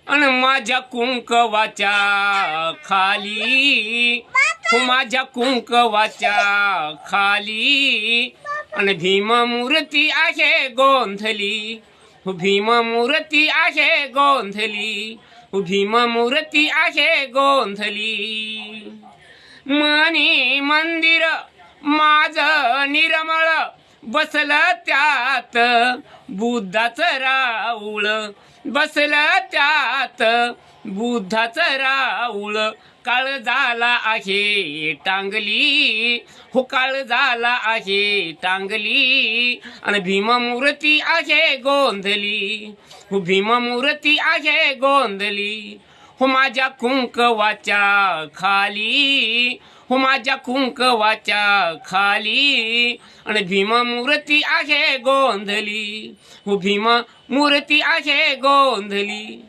अन माझ्या कुंकवाच्या खाली, माझ्या कुंकवाच्या खाली अन भीममूर्ती आहे गोंधली, भीममूर्ती आहे गोंधली, भीममूर्ती आहे गोंधली. मनी मंदिर माझं निर्मळ बसलं त्यात बुद्धाचं राऊळ, बसलं त्यात बुद्धाचं राऊळ. काळ झाला आहे टांगली, हो काळ झाला आहे टांगली आणि भीममूर्ती आहे गोंधली, हो भीममूर्ती आहे गोंधली. हो माझ्या कुंकवाच्या खाली, हो माझ्या कुंकवाच्या खाली आणि भीममूर्ती आहे गोंधली, हो भीममूर्ती आहे गोंधली.